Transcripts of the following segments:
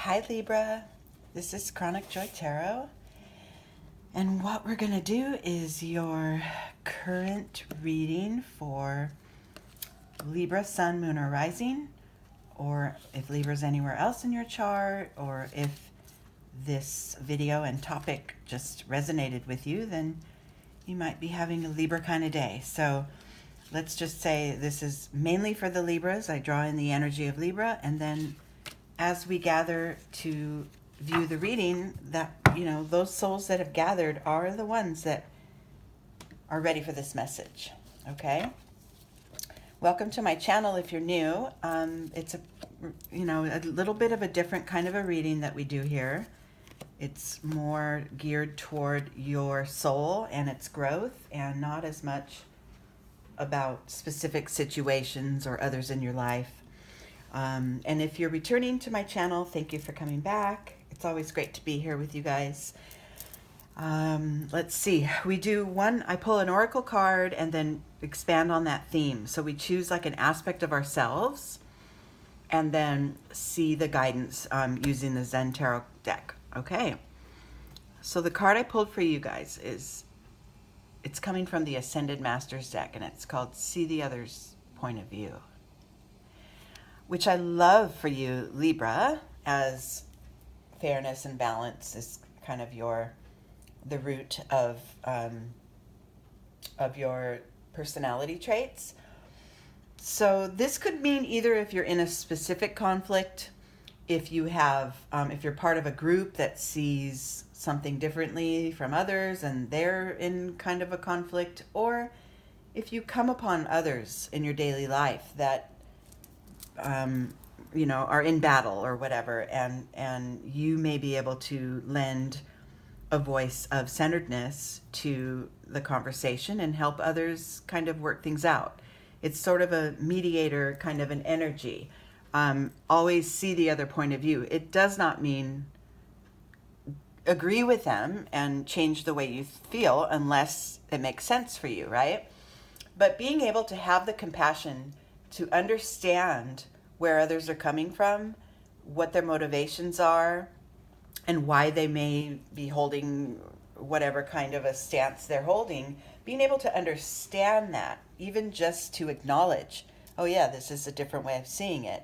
Hi Libra, this is Chronic Joy Tarot, and what we're going to do is your current reading for Libra, Sun, Moon, or Rising, or if Libra's anywhere else in your chart, or if this video and topic just resonated with you, then you might be having a Libra kind of day. So let's just say this is mainly for the Libras. I draw in the energy of Libra, and then as we gather to view the reading, that, those souls that have gathered are the ones that are ready for this message. Okay? Welcome to my channel if you're new. It's a little bit of a different kind of a reading that we do here. It's more geared toward your soul and its growth, and not as much about specific situations or others in your life. And if you're returning to my channel, thank you for coming back. It's always great to be here with you guys. Let's see. We do one, I pull an oracle card and then expand on that theme. So we choose like an aspect of ourselves and then see the guidance using the Zen Tarot deck. Okay. So the card I pulled for you guys it's coming from the Ascended Masters deck, and it's called See the Other's Point of View, which I love for you, Libra, as fairness and balance is kind of the root of your personality traits. So this could mean either if you're in a specific conflict, if you have, if you're part of a group that sees something differently from others and they're in kind of a conflict, or if you come upon others in your daily life that are in battle or whatever, and you may be able to lend a voice of centeredness to the conversation and help others kind of work things out. It's sort of a mediator kind of an energy. Always see the other point of view. It does not mean agree with them and change the way you feel unless it makes sense for you, right? But being able to have the compassion to understand where others are coming from, what their motivations are, and why they may be holding whatever kind of a stance they're holding, being able to understand that, even just to acknowledge, oh yeah, this is a different way of seeing it,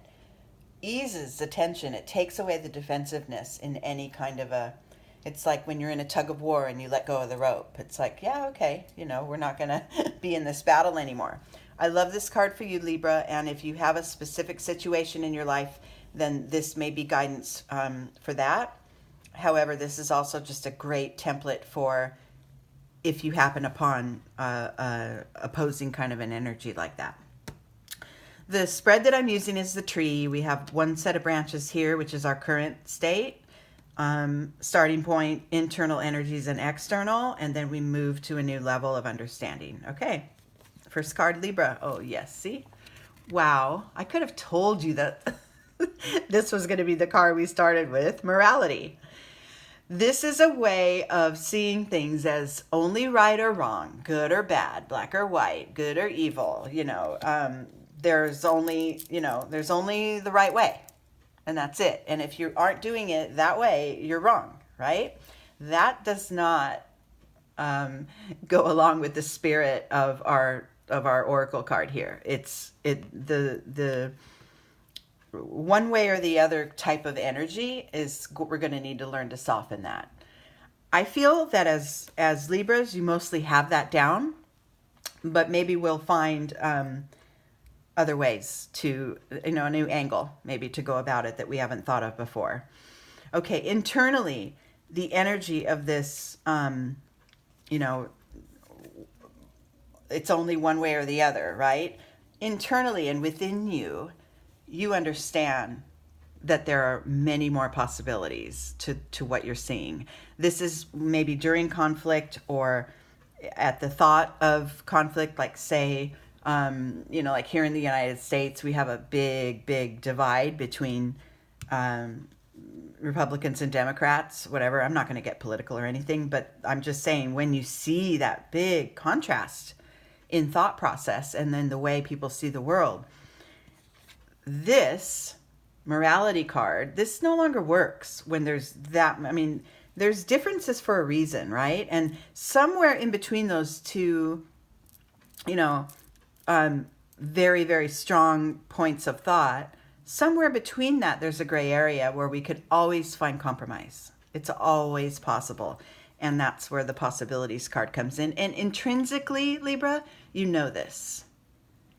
eases the tension. It takes away the defensiveness in any kind of it's like when you're in a tug of war and you let go of the rope. It's like, yeah, okay, we're not going to be in this battle anymore. I love this card for you, Libra, and if you have a specific situation in your life, then this may be guidance for that. However, this is also just a great template for if you happen upon opposing kind of an energy like that. The spread that I'm using is the tree. We have one set of branches here, which is our current state, starting point, internal energies and external, and then we move to a new level of understanding. Okay. First card, Libra. Oh, yes. See? Wow. I could have told you that this was going to be the card we started with. Morality. This is a way of seeing things as only right or wrong, good or bad, black or white, good or evil. There's only the right way, and that's it. And if you aren't doing it that way, you're wrong, right? That does not go along with the spirit of our oracle card here. The one way or the other type of energy is we're going to need to learn to soften that. I feel that as Libras, you mostly have that down, but maybe we'll find other ways to, a new angle maybe to go about it that we haven't thought of before. Okay, internally, the energy of this, it's only one way or the other, right? Internally and within you, you understand that there are many more possibilities to what you're seeing. This is maybe during conflict or at the thought of conflict, like say, like here in the United States, we have a big divide between Republicans and Democrats, whatever. I'm not going to get political or anything, but I'm just saying when you see that big contrast in thought process and then the way people see the world, this morality card, this no longer works when there's that. I mean, there's differences for a reason, right? And somewhere in between those two, you know, very, very strong points of thought, somewhere between that, there's a gray area where we could always find compromise. It's always possible. And that's where the possibilities card comes in. And intrinsically, Libra, you know this.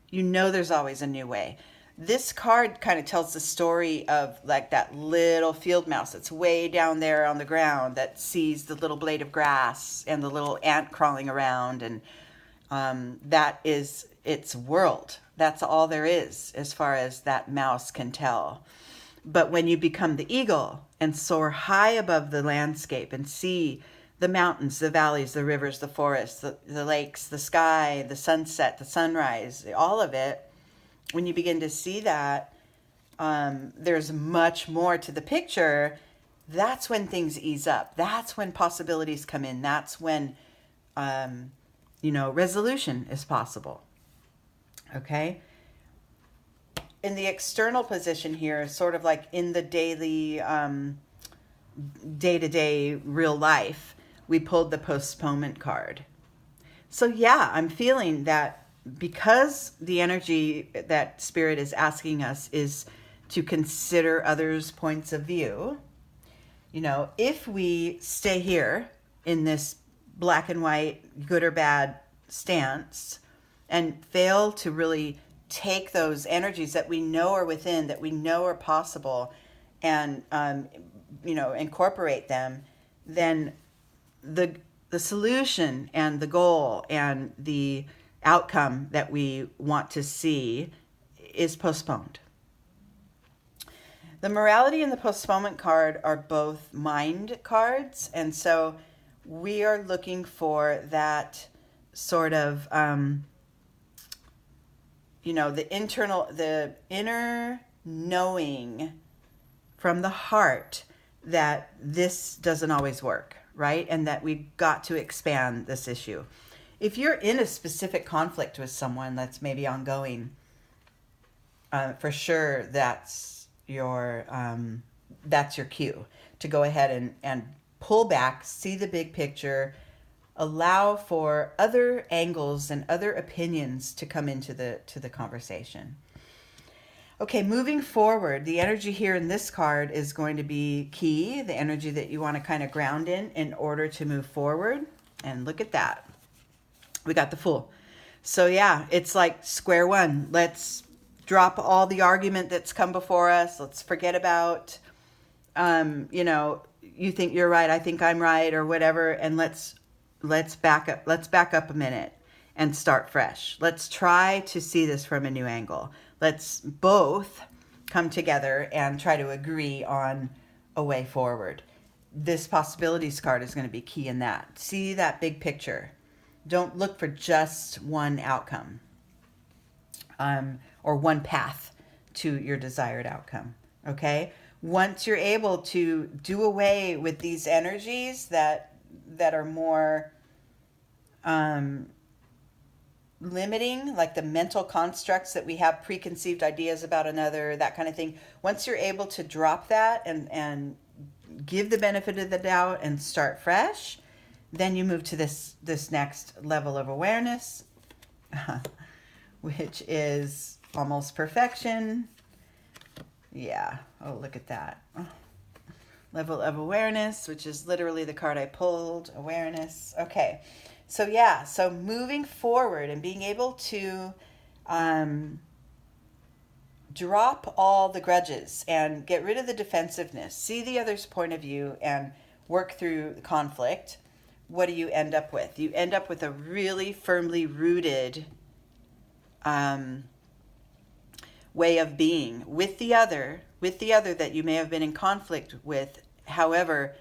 You know there's always a new way. This card kind of tells the story of like that little field mouse that's way down there on the ground that sees the little blade of grass and the little ant crawling around. And that is its world. That's all there is as far as that mouse can tell. But when you become the eagle and soar high above the landscape and see the mountains, the valleys, the rivers, the forests, the lakes, the sky, the sunset, the sunrise, all of it, when you begin to see that, there's much more to the picture. That's when things ease up. That's when possibilities come in. That's when, resolution is possible. Okay? In the external position here, sort of like in the daily, day-to-day real life, we pulled the postponement card. So yeah, I'm feeling that because the energy that Spirit is asking us is to consider others' points of view, if we stay here in this black and white, good or bad stance and fail to really take those energies that we know are within, that we know are possible, and incorporate them, then the solution and the goal and the outcome that we want to see is postponed. The morality and the postponement card are both mind cards, and so we are looking for that sort of the inner knowing from the heart that this doesn't always work, right? And that we've got to expand this issue. If you're in a specific conflict with someone that's maybe ongoing, for sure that's your cue to go ahead and pull back, see the big picture, allow for other angles and other opinions to come into the conversation. Okay, moving forward, the energy here in this card is going to be key, the energy that you want to kind of ground in order to move forward. And look at that. We got the Fool. So yeah, it's like square one. Let's drop all the argument that's come before us. Let's forget about, you think you're right, I think I'm right, or whatever. And let's back up. Let's back up a minute and start fresh. Let's try to see this from a new angle. Let's both come together and try to agree on a way forward. This possibilities card is going to be key in that. See that big picture. Don't look for just one outcome or one path to your desired outcome. Okay? Once you're able to do away with these energies that are more limiting, like the mental constructs that we have, preconceived ideas about another, that kind of thing. Once you're able to drop that and give the benefit of the doubt and start fresh, then you move to this next level of awareness, which is almost perfection. Yeah. Oh, look at that. Oh. Level of awareness, which is literally the card I pulled, awareness. Okay. So yeah, so moving forward and being able to drop all the grudges and get rid of the defensiveness, see the other's point of view and work through the conflict. What do you end up with? You end up with a really firmly rooted way of being with the other that you may have been in conflict with. However,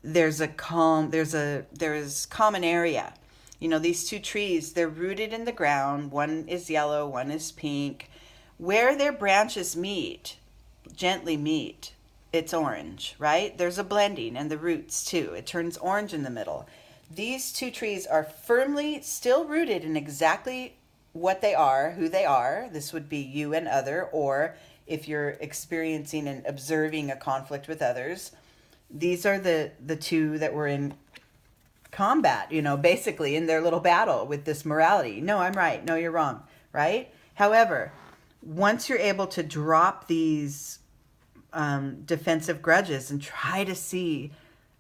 there's common area. These two trees, they're rooted in the ground. One is yellow, one is pink. Where their branches gently meet, it's orange, right? There's a blending, and the roots too. It turns orange in the middle. These two trees are firmly still rooted in exactly what they are, who they are. This would be you and other, or if you're experiencing and observing a conflict with others, these are the two that were in combat, basically in their little battle with this morality. No, I'm right. No, you're wrong. Right? However, once you're able to drop these defensive grudges and try to see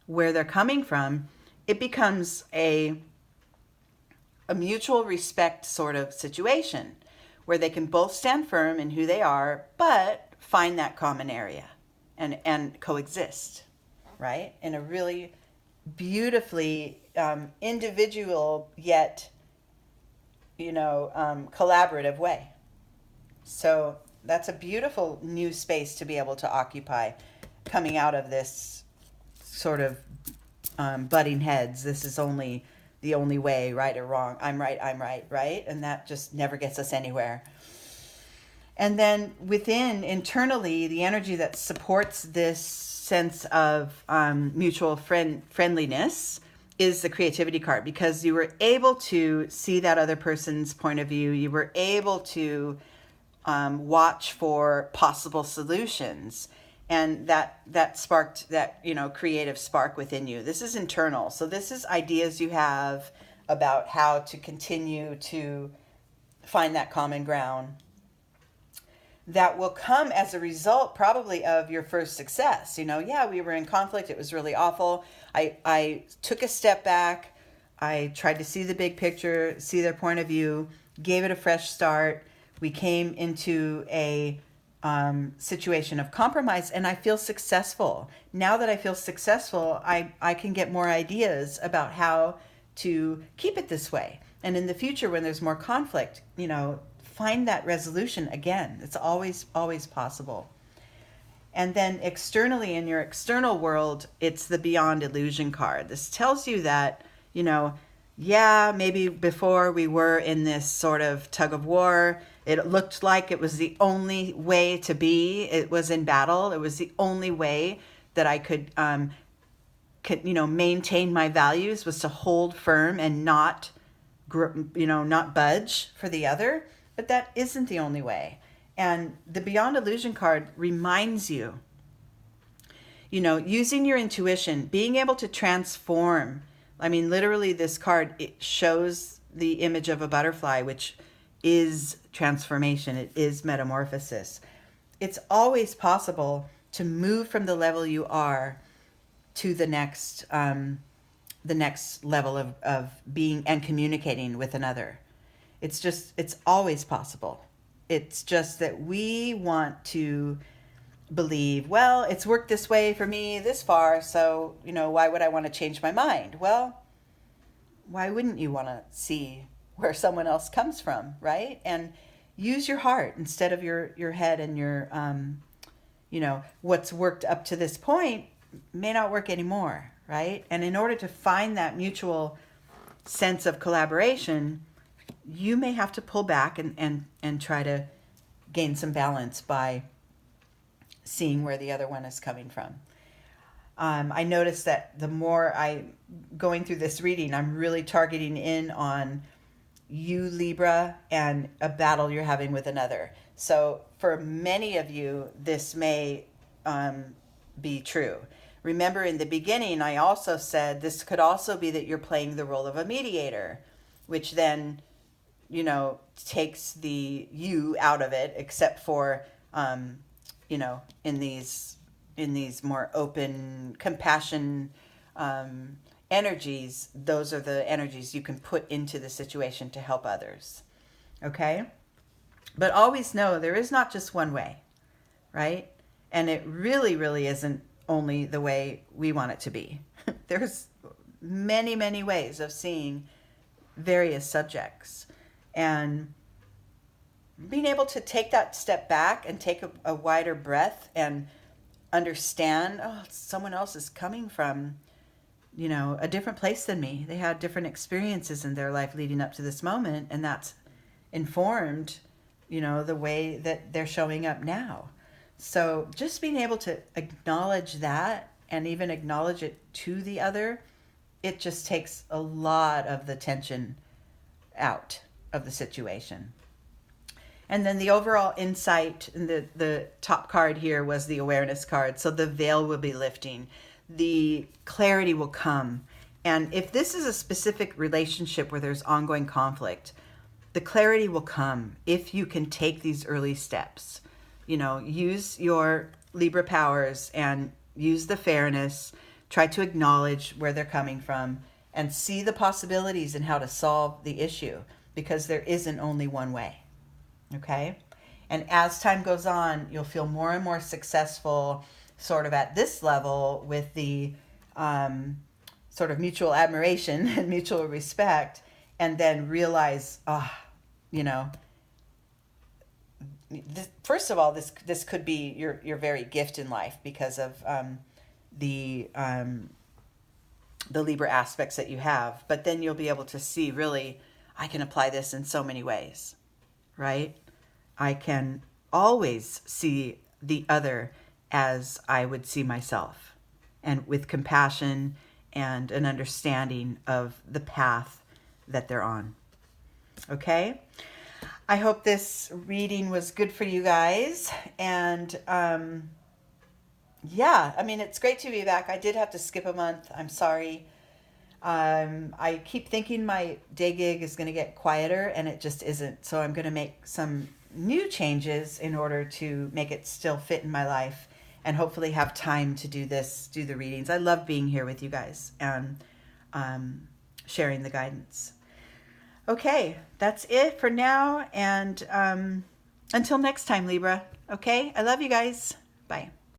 where they're coming from, it becomes a mutual respect sort of situation where they can both stand firm in who they are, but find that common area and coexist, right? In a really beautifully individual yet, collaborative way. So that's a beautiful new space to be able to occupy coming out of this sort of butting heads. This is only the only way, right or wrong. I'm right, right? And that just never gets us anywhere. And then within, internally, the energy that supports this sense of mutual friendliness is the creativity card, because you were able to see that other person's point of view. You were able to watch for possible solutions. And that sparked that, creative spark within you. This is internal. So this is ideas you have about how to continue to find that common ground that will come as a result probably of your first success. Yeah, we were in conflict. It was really awful. I took a step back. I tried to see the big picture, see their point of view, gave it a fresh start. We came into a situation of compromise, and I feel successful. Now that I feel successful, I can get more ideas about how to keep it this way. And in the future, when there's more conflict, find that resolution again. It's always possible. And then externally, in your external world, it's the Beyond Illusion card. This tells you that, yeah, maybe before we were in this sort of tug of war. It looked like it was the only way to be. It was in battle. It was the only way that I could maintain my values, was to hold firm and not budge for the other. But that isn't the only way. And the Beyond Illusion card reminds you, using your intuition, being able to transform. I mean, literally, this card, it shows the image of a butterfly, which is transformation. It is metamorphosis. It's always possible to move from the level you are to the next level of being and communicating with another. It's always possible. It's just that we want to believe, well, it's worked this way for me this far, so, why would I want to change my mind? Well, why wouldn't you want to see where someone else comes from, right? And use your heart instead of your head, and your, what's worked up to this point may not work anymore, right? And in order to find that mutual sense of collaboration, you may have to pull back and try to gain some balance by seeing where the other one is coming from. I noticed that the more going through this reading, I'm really targeting in on you, Libra, and a battle you're having with another. So for many of you, this may be true. Remember, in the beginning, I also said this could also be that you're playing the role of a mediator, which then, takes the you out of it, except for, in these more open compassion energies. Those are the energies you can put into the situation to help others. Okay? But always know there is not just one way, right? And it really, really isn't only the way we want it to be. There's many, many ways of seeing various subjects. And being able to take that step back and take a wider breath and understand, someone else is coming from, a different place than me. They had different experiences in their life leading up to this moment, and that's informed, the way that they're showing up now. So just being able to acknowledge that, and even acknowledge it to the other, it just takes a lot of the tension out of the situation. And then the overall insight, and the top card here was the awareness card. So the veil will be lifting. The clarity will come. And if this is a specific relationship where there's ongoing conflict, the clarity will come if you can take these early steps. You know, use your Libra powers and use the fairness. Try to acknowledge where they're coming from and see the possibilities and how to solve the issue, because there isn't only one way. Okay? And as time goes on, you'll feel more and more successful sort of at this level with the sort of mutual admiration and mutual respect, and then realize, you know, first of all, this could be your very gift in life because of the Libra aspects that you have. But then you'll be able to see, really, I can apply this in so many ways, right? I can always see the other as I would see myself, and with compassion and an understanding of the path that they're on. Okay? I hope this reading was good for you guys. And yeah, I mean, it's great to be back. I did have to skip a month. I'm sorry. I keep thinking my day gig is going to get quieter, and it just isn't. So I'm going to make some new changes in order to make it still fit in my life, and hopefully have time to do the readings. I love being here with you guys and sharing the guidance. Okay, that's it for now. And until next time, Libra. Okay, I love you guys. Bye.